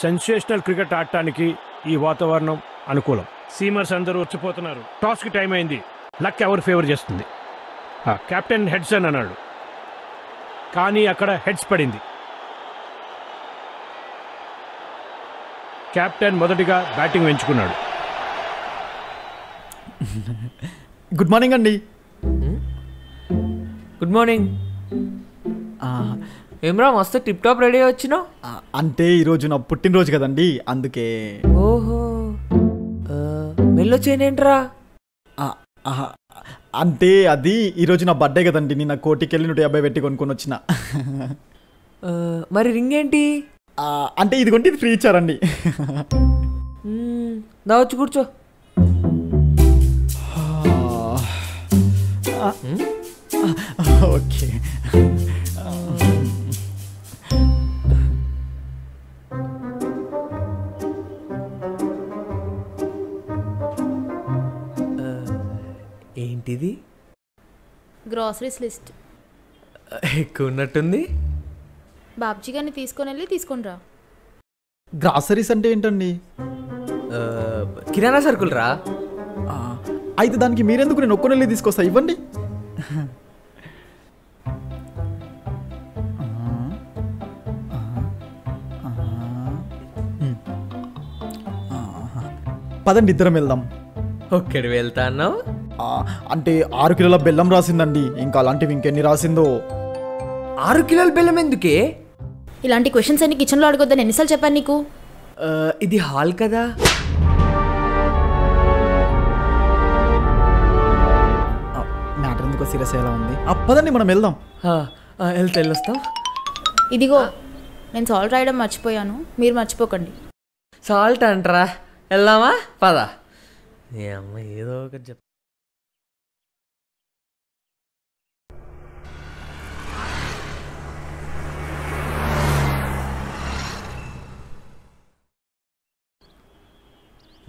Sensational cricket ఆడటానికి ఈ వాతావరణం అనుకూలం. సీమర్స్ అందరూ వచ్చిపోతున్నారు. టాస్కి టైం అయింది. లక్ ఎవరు ఫేవర్ చేస్తుంది? కెప్టెన్ హెడ్సన్ అన్నాడు, కానీ అక్కడ హెడ్స్ పడింది. కెప్టెన్ మొదటిగా బ్యాటింగ్ ఎంచుకున్నాడు. గుడ్ మార్నింగ్ అండి. Good morning. ఏమ్రా మస్తు టిప్ టాప్ రెడీ వచ్చినావు? అంటే ఈరోజు నా పుట్టినరోజు కదండి, అందుకే. ఓహో, మెల్లో చేయనేంట్రా? అంటే అది ఈరోజు నా బర్త్డే కదండి, నిన్న కోటికి వెళ్ళి 150 పెట్టి కొనుక్కొని వచ్చిన. మరి రింగ్ ఏంటి? అంటే ఇది కొంటే ఇది ఫ్రీ ఇచ్చారండి. దావచ్చు కూర్చో. ఓకే. ఏంటిది? Groceries list. ఎక్కువ ఉన్నట్టుంది. బాబ్జీ గారిని తీసుకొని వెళ్ళి తీసుకొని రా. గ్రాసరీస్ అంటే ఏంటండి? కిరాణా సరుకులు రా. అయితే దానికి మీరెందుకు, నేను ఒక్కని వెళ్ళి తీసుకొస్తా, ఇవ్వండి. పదండి ఇద్దరం వెళ్దాం. ఒక్కడి వెళ్తా అన్నావు? అంటే 6 కిలోల బెల్లం రాసిందండి, ఇంకా అలాంటివి ఇంకెన్ని రాసిందో. 6 కిలోల బెల్లం ఎందుకే? ఇలాంటి క్వశ్చన్స్ అన్ని కిచెన్లో అడగొద్దని ఎన్నిసార్లు చెప్పాను నీకు? ఇది హాల్ కదా. మ్యాటర్ ఎందుకో సీరియస్ అయ్యేలా ఉంది. పదండి మనం వెళ్దాం. వెళ్ళొస్తాం. ఇదిగో, నేను సాల్ట్ రాయడం మర్చిపోయాను, మీరు మర్చిపోకండి. సాల్ట్ అంటరా? వెళ్దామా? పద. ఏ అమ్మ ఏదో ఒకటి చెప్.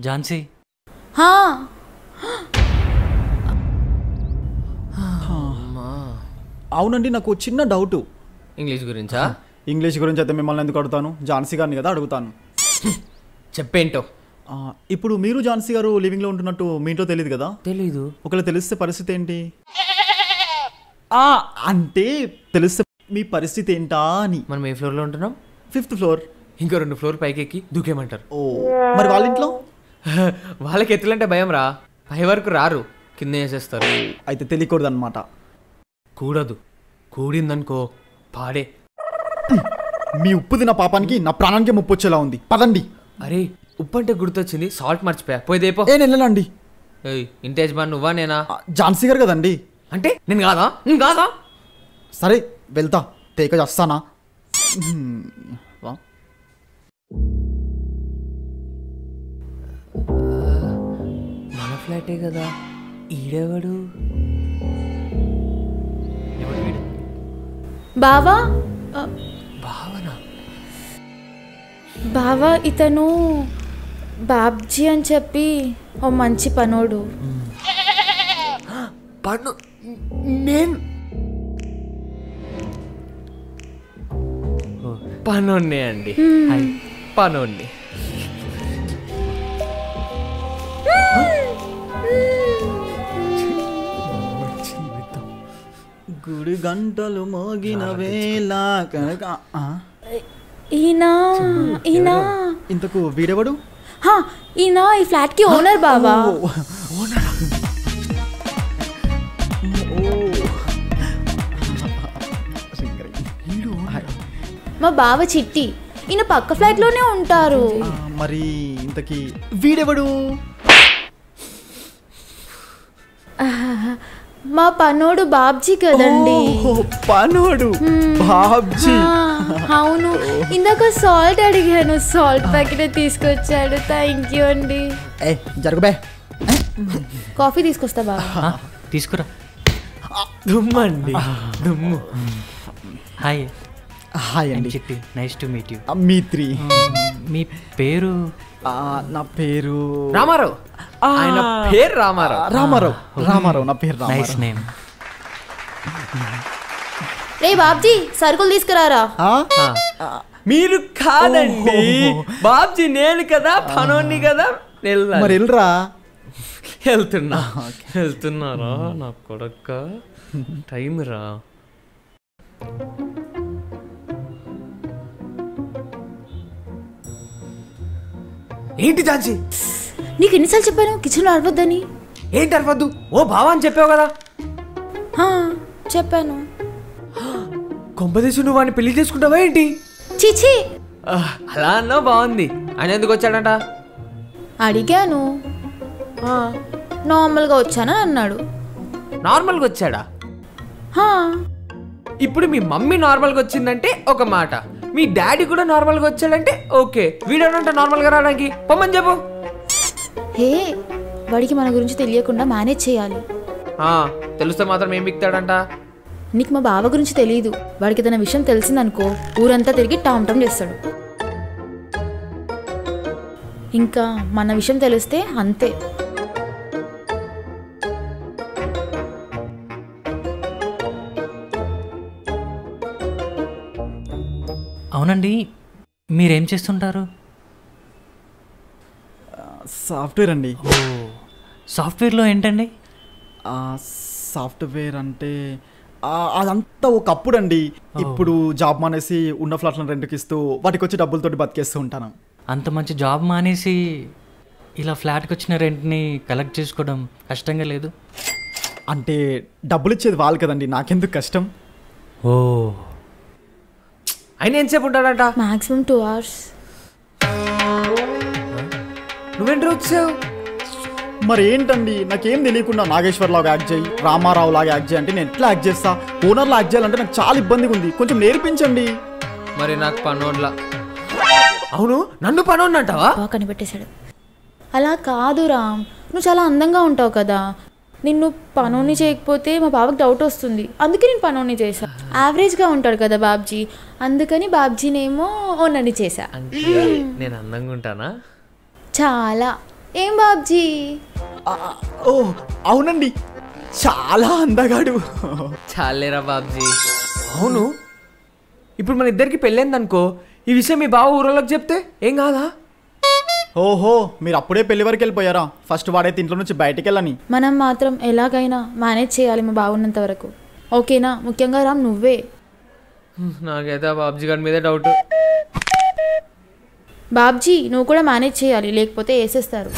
ఝాన్సీ, అవునండి, నాకు చిన్న డౌట్. ఇంగ్లీష్ గురించా? ఇంగ్లీష్ గురించి అయితే మిమ్మల్ని ఎందుకు అడుగుతాను, ఝాన్సీ గారిని కదా అడుగుతాను. చెప్పేంటో. ఇప్పుడు మీరు ఝాన్సీ గారు లివింగ్లో ఉంటున్నట్టు మీ ఇంట్లో తెలియదు కదా? తెలీదు. ఒకవేళ తెలిస్తే పరిస్థితి ఏంటి? అంటే తెలిస్తే మీ పరిస్థితి ఏంటా అని. మనం ఏ ఫ్లోర్లో ఉంటున్నాం? 5th floor. ఇంకో 2 ఫ్లోర్ పైకి ఎక్కి దూకేమంటారు. ఓ, మరి వాళ్ళ ఇంట్లో? వాళ్ళకి ఎత్తులంటే భయం రా, పై వరకు రారు, కింద వేసేస్తారు. అయితే తెలియకూడదు అనమాట. కూడదు, కూడిందనుకో పాడే. మీ ఉప్పు తిన పాపానికి నా ప్రాణానికి ముప్పు వచ్చేలా ఉంది, పదండి. అరే, ఉప్పు అంటే గుర్తొచ్చింది, సాల్ట్ మర్చిపోయా, పోయిదేపో. నేను వెళ్ళనండి. ఇంటి యజమాని నువ్వా నేనా? ఝాన్సీ గారు కదండి. అంటే నేను కాదా? సరే వెళ్తా, తేక చేస్తానా? మన ఫ్లాటే కదా, ఈడెవడు? బావా. భావనా? బావా, ఇతను బాబ్జీ అని చెప్పి ఓ మంచి పనోడు. నేను పనోన్నే అండి. పనోన్ని. గుడి గంటలు మోగిన వేళ కనుక. ఈయన ఇంతకు వీడెవడు? ఈయన ఈ ఫ్లాట్ కి ఓనర్ బావా. మా బావ చిట్టి, ఈయన పక్క ఫ్లాట్ లోనే ఉంటారు. మరి ఇంతకి వీడెవడు? మా పనోడు బాబ్జీ కదండి. పనోడు బాబ్జీ? అవును, ఇందాక సాల్ట్ అడిగాను, సాల్ట్ ప్యాకెట్ తీసుకొచ్చాడు. థ్యాంక్ యూ అండి. జరుగుబే. కాఫీ తీసుకొస్తా బాబా. తీసుకురా. దుమ్మండి, దుమ్ము. హాయ్. హాయ్ అండి. చిట్టి, నైస్ టు మీట్ యూ. మీ 3. మీ పేరు? నా పేరు రామారావు. ఆయన పేరు రామారావు. రామారావు నా పేరు. Nice name. రే బాబ్జీ, సరుకులు తీసుకురారా. మీరు కాదండి బాబ్జీ, నేను కదా పనోన్ని కదా. మరి వెళ్ళరా. వెళ్తున్నారా నా కొడక్క, టైం రా. ఏంటి ఝాన్సీ, నీకు ఎన్నిసార్లు చెప్పాను కిచెన్లో అరవద్దని? ఏంటి అరవద్దు? ఓ బావా అని చెప్పావు కదా. హా, చెప్పాను. కొంపదీసి నువ్వు వాడిని పెళ్లి చేసుకుంటావా ఏంటి? చిచి, అలా అన్నావు, బాగుంది. ఆయన ఎందుకు వచ్చాడంట? అడిగాను, నార్మల్గా వచ్చానా అన్నాడు. నార్మల్గా వచ్చాడా? హా, ఇప్పుడు మీ మమ్మీ నార్మల్గా వచ్చిందంటే ఒక మాట, మీ డాడీ కూడా నార్మల్గా వచ్చాడంటే ఓకే. వీడేనంట నార్మల్గా రావడానికి? పొమ్మని చెప్పు. హే, వాడికి మన గురించి తెలియకుండా మేనేజ్ చేయాలి. తెలిస్తే మాత్రం ఏం బిక్తాడంట? నీకు మా బావ గురించి తెలియదు. వాడికి ఏదైనా విషయం తెలిసిందనుకో ఊరంతా తిరిగి టామ్ టామ్ చేస్తాడు. ఇంకా మన విషయం తెలిస్తే అంతే. అవునండి, మీరేం చేస్తుంటారు? సాఫ్ట్వేర్ అండి. ఓ, సాఫ్ట్వేర్లో ఏంటండి? సాఫ్ట్వేర్ అంటే అదంతా ఒకప్పుడు అండి. ఇప్పుడు జాబ్ మానేసి ఉన్న ఫ్లాట్లను రెంట్కి ఇస్తూ వాటికి వచ్చి డబ్బులతోటి బతికేస్తూ ఉంటాను. అంత మంచి జాబ్ మానేసి ఇలా ఫ్లాట్కి వచ్చిన రెంట్ని కలెక్ట్ చేసుకోవడం కష్టంగా లేదు? అంటే డబ్బులు ఇచ్చేది వాళ్ళు కదండి, నాకెందుకు కష్టం? ఓ, ఆయన ఎంతసేపు ఉంటాడంట? Maximum 2 hours. నువ్వేంటి వచ్చావు? మరి ఏంటండి, నాకేం తెలియకుండా నాగేశ్వర్ లాగా యాక్ట్ చేయి, రామారావు లాగా యాక్ట్ చేయి అంటే నేను ఎట్లా యాక్ట్ చేస్తా? ఓనర్లా యాక్ట్ చేయాలంటే నాకు చాలా ఇబ్బందిగా ఉంది, కొంచెం నేర్పించండి. మరి నాకు పనోడ్లా. అవును, నన్ను పనోడ్ని అంటావా? బాగా కనిపెట్టేశాడు. అలా కాదు రామ్, నువ్వు చాలా అందంగా ఉంటావు కదా, నిన్ను పనోని చేయకపోతే మా బావకి డౌట్ వస్తుంది. అందుకే నేను పనోని చేశా. యావరేజ్గా ఉంటాడు కదా బాబ్జీ, అందుకని బాబ్జీనేమో ఓనర్ని చేశా. అంటే నేను అందంగా ఉంటానా? చాలా. ఏం బాబ్జీ? ఓ అవునండి, చాలా అందగాడు. చాలేరా బాబ్జీ. అవును, ఇప్పుడు మన ఇద్దరికి పెళ్ళైందనుకో, ఈ విషయం మీ బావ ఊరోళ్ళకి చెప్తే ఏం కాదా? ఓహో, మీరు అప్పుడే పెళ్లి వరకు వెళ్ళిపోయారా? ఫస్ట్ వాడైతే ఇంట్లో నుంచి బయటికి వెళ్ళని. మనం మాత్రం ఎలాగైనా మేనేజ్ చేయాలి మా బాగున్నంత వరకు, ఓకేనా? ముఖ్యంగా రామ్ నువ్వే. నాకైతే ఆ బాబ్జీ గారి మీదే డౌట్. బాబ్జీ నువ్వు కూడా మేనేజ్ చేయాలి, లేకపోతే వేసేస్తారు.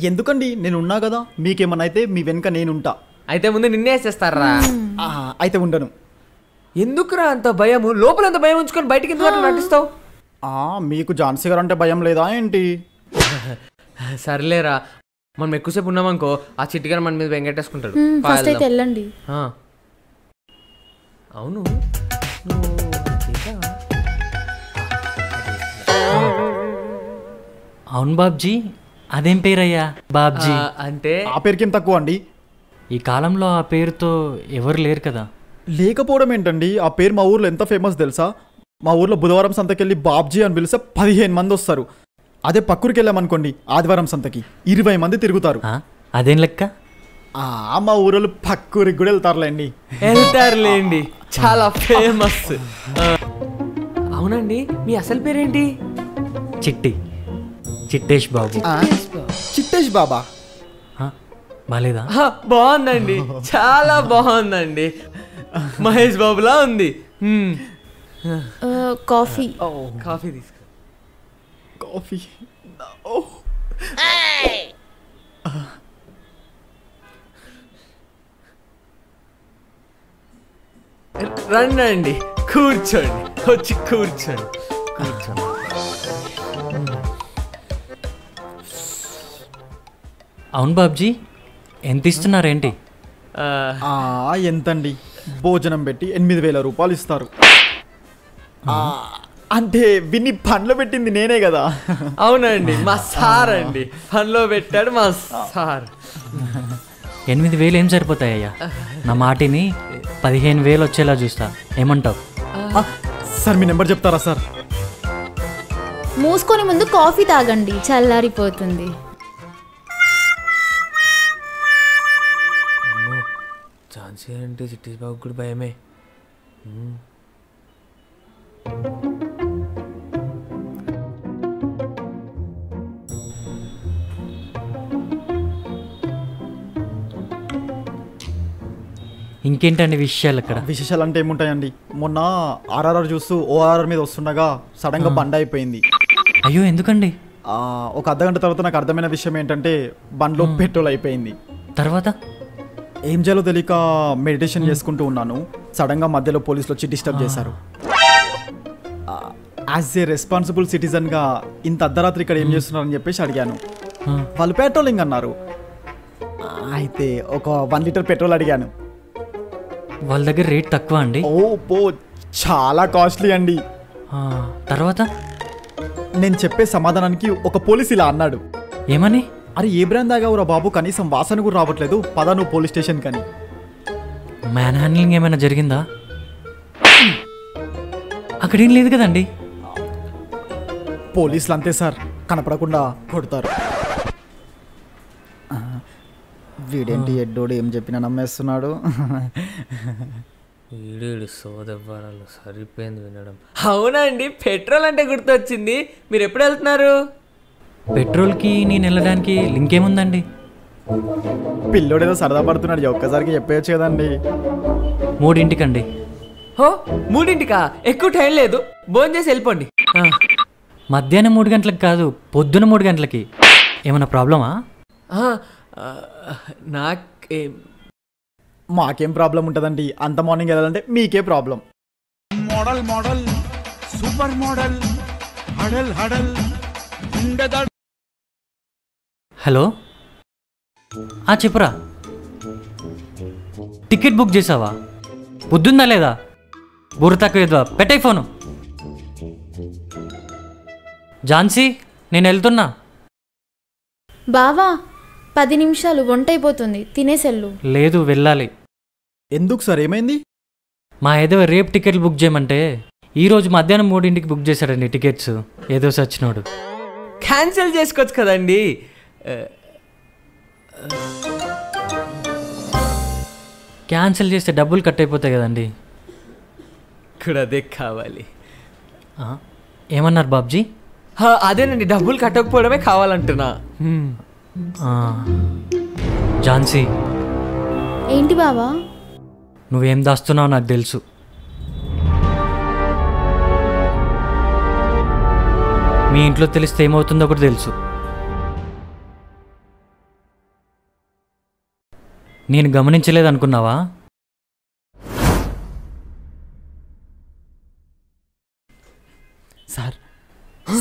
ఎందుకండి, నేను ఉన్నా కదా, మీకేమన్నా అయితే మీ వెనుక నేనుంటా. అయితే ముందు నిన్నే వేసేస్తారా? అయితే ఉండను. ఎందుకురా అంత భయము? లోపల అంత భయం ఉంచుకొని బయటికి ఎందుకు అట్లా నటిస్తావు? మీకు ఝాన్సీ గారు అంటే భయం లేదా ఏంటి? సర్లేరా, మనం ఎక్కువసేపు ఉన్నామనుకో ఆ చిట్టిగారు మన మీద వెంకటేసుకుంటాడు. ఫస్ట్ అయితే వెళ్ళండి. అవును, అవును బాబ్జీ, అదేం పేరయ్యా బాబ్జీ? అంటే ఆ పేరుకేం తక్కువ అండి? ఈ కాలంలో ఆ పేరుతో ఎవరు లేరు కదా. లేకపోవడం ఏంటండి, ఆ పేరు మా ఊర్లో ఎంత ఫేమస్ తెలుసా? మా ఊర్లో బుధవారం సంతకెళ్ళి బాబ్జీ అని పిలిస్తే 15 మంది వస్తారు. అదే పక్కూరికి వెళ్ళామనుకోండి, ఆదివారం సంతకి 20 మంది తిరుగుతారు. అదేం లెక్క? మా ఊరోళ్ళు పక్కూరికి కూడా వెళ్తారులేండి. వెళ్తారులేండి, చాలా ఫేమస్. అవునండి, మీ అసలు పేరేంటి? చిట్టేష్ బాబు. చిట్టేష్ బాబా? బాలేదా? బాగుందండి, చాలా బాగుందండి, మహేష్ బాబులా ఉంది. కాఫీ. కాఫీ తీసుకో. కాఫీ రండి, కూర్చోండి, వచ్చి కూర్చోండి. అవును బాబ్జీ, ఎంత ఇస్తున్నారేంటి? ఎంతండి, భోజనం పెట్టి 8,000 రూపాయలు ఇస్తారు. అంటే విన్ని పనిలో పెట్టింది నేనే కదా. అవునండి, మా సార్ అండి పనిలో పెట్టాడు మా సార్. 8,000 ఏం సరిపోతాయ్యా? నా మాటిని 15,000 వచ్చేలా చూస్తా, ఏమంటావు? సార్ మీ నెంబర్ చెప్తారా సార్? మూసుకొని ముందు కాఫీ తాగండి, చల్లారిపోతుంది. ఝాన్సీ అంటే చిట్టి బాబు కూడా భయమే. ఇంకేంటండి విషయాలు అక్కడ? విశేషాలు అంటే ఏముంటాయండి, మొన్న ఆర్ఆర్ఆర్ చూస్తూ ఓఆర్ఆర్ మీద వస్తుండగా సడన్గా బండ్ అయిపోయింది. అయ్యో ఎందుకండి? ఒక అర్ధగంట తర్వాత నాకు అర్థమైన విషయం ఏంటంటే బండ్లో పెట్రోల్ అయిపోయింది. తర్వాత ఏం చేయాలో తెలియక మెడిటేషన్ చేసుకుంటూ ఉన్నాను. సడన్గా మధ్యలో పోలీసులు వచ్చి డిస్టర్బ్ చేశారు. యాజ్ ఏ రెస్పాన్సిబుల్ సిటిజన్గా ఇంత అర్ధరాత్రి ఇక్కడ ఏం చేస్తున్నారని చెప్పేసి అడిగాను. వాళ్ళు పెట్రోలింగ్ అన్నారు. అయితే ఒక 1 లీటర్ పెట్రోల్ అడిగాను. వాళ్ళ దగ్గర రేట్ తక్కువ అండి? చాలా కాస్ట్లీ అండి. తర్వాత నేను చెప్పే సమాధానానికి ఒక పోలీస్ ఇలా అన్నాడు. ఏమని? అరే ఏ బ్రాండ్ దాగావురా బాబు, కనీసం వాసన కూడా రావట్లేదు, పద నువ్వు పోలీస్ స్టేషన్ కని. మ్యాన్ హ్యాండ్లింగ్ ఏమైనా జరిగిందా? అక్కడేం లేదు కదండి. పోలీసులు అంతే సార్, కనపడకుండా కొడతారు. వీడేంటి ఎడ్డోడు ఏం చెప్పినా నమ్మేస్తున్నాడు. వీడేడు సోదవ్వరాలు సరిపోయింది వినడం. అవునా అండి, పెట్రోల్ అంటే గుర్తొచ్చింది. మీరు ఎప్పుడు వెళ్తున్నారు? పెట్రోల్కి నేను వెళ్ళడానికి లింక్ ఏముందండి? పిల్లోడేదో సరదా పడుతున్నాడు, ఒక్కసారికి చెప్పేయచ్చు కదండి. 3:00 హో 3:00? ఎక్కువ టైం లేదు, భోజనం చేసి వెళ్ళిపోండి. మధ్యాహ్నం 3 గంటలకు కాదు, పొద్దున 3 గంటలకి. ఏమన్నా ప్రాబ్లమా? మాకేం ప్రాబ్లం ఉంటుందండి, అంత మార్నింగ్ వెళ్ళాలంటే మీకే problem. Model model super model హడల్ హడల్. హలో, చెప్పురా. టికెట్ బుక్ చేసావా? పొద్దుందా లేదా? బుర్ర తక్కువ ఏదో పెట్టే ఫోను. ఝాన్సీ, నేను వెళ్తున్నా. బావా 10 నిమిషాలు, వంట అయిపోతుంది, తినేసెళ్ళు. లేదు, వెళ్ళాలి. ఎందుకు సార్, ఏమైంది? మా ఏదో రేపు టికెట్లు బుక్ చేయమంటే ఈరోజు మధ్యాహ్నం 3:00 బుక్ చేశాడండి టికెట్స్. ఏదో సచ్చినోడు. క్యాన్సిల్ చేసుకోవచ్చు కదండి. క్యాన్సిల్ చేస్తే డబ్బులు కట్ అయిపోతాయి కదండి. ఇక్కడ అదే కావాలి. ఏమన్నారు బాబ్జీ? అదేనండి, డబ్బులు కట్టకపోవడమే కావాలంటున్నా. ఝాన్సీ, ఏంటి బావా? నువ్వేం దాస్తున్నావు నాకు తెలుసు. మీ ఇంట్లో తెలిస్తే ఏమవుతుందో కూడా తెలుసు. నేను గమనించలేదు అనుకున్నావా? సార్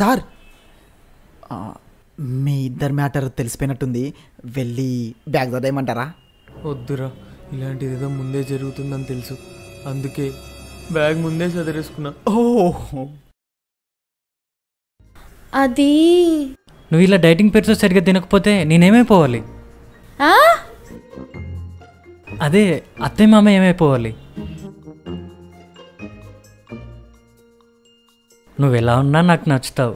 సార్ మీ ఇద్దరు మ్యాటర్ తెలిసిపోయినట్టుంది, వెళ్ళి బ్యాగ్ చదివేయమంటారా? వద్దురా, ఇలాంటిది ఏదో ముందే జరుగుతుందని తెలుసు, అందుకే బ్యాగ్ ముందే చదివేసుకున్నా. అది నువ్వు ఇలా డైటింగ్ పేరుతో సరిగ్గా తినకపోతే నేనేమైపోవాలి? అదే అత్తయ్య మామ ఏమైపోవాలి? నువ్వు ఎలా ఉన్నా నాకు నచ్చుతావు.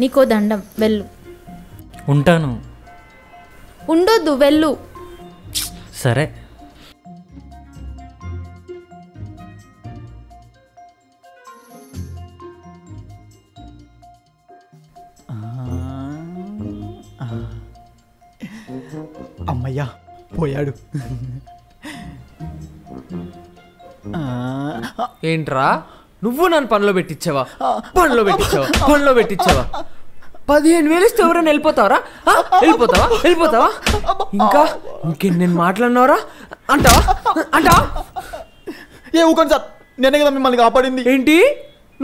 నీకో దండం, వెళ్ళు. ఉంటాను. ఉండొద్దు, వెళ్ళు. సరే. అమ్మయ్యా, పోయాడు. ఏంట్రా, నువ్వు నన్ను పనిలో పెట్టించావా? 15,000 ఇస్తే ఎవరైనా వెళ్ళిపోతావరా? ఇంకెన్ని మాట్లాడినావరా? అంటావా? ఏ ఊకండి సార్, నేనే కదా మిమ్మల్ని కాపాడింది. ఏంటి,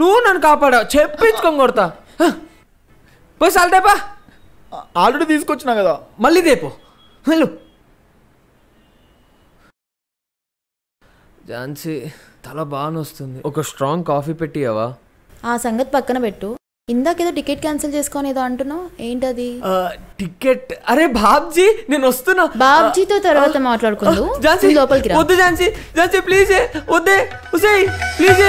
నువ్వు నన్ను కాపాడావు? చెప్పించుకొని కొడతా. పోయి సాల్తేపా. ఆల్రెడీ తీసుకొచ్చినా కదా, మళ్ళీ దేపో. వెళ్ళు. ఝాన్సీ, తల బాగా వస్తుంది, ఒక స్ట్రాంగ్ కాఫీ పెట్టియావా? ఆ సంగతి పక్కన పెట్టు. ఇందాకేదో టికెట్ క్యాన్సిల్ చేసుకొని ఏదో అంటున్నావు, ఏంటది? టికెట్? అరే బాబ్జీ, నేను వస్తున్నా. బాబ్జీతో తర్వాత మాట్లాడుకుందు. ఝాన్సీ, లోపలికి రా. వద్దు ఝాన్సీ, ప్లీజ్ వద్దే, ప్లీజ్.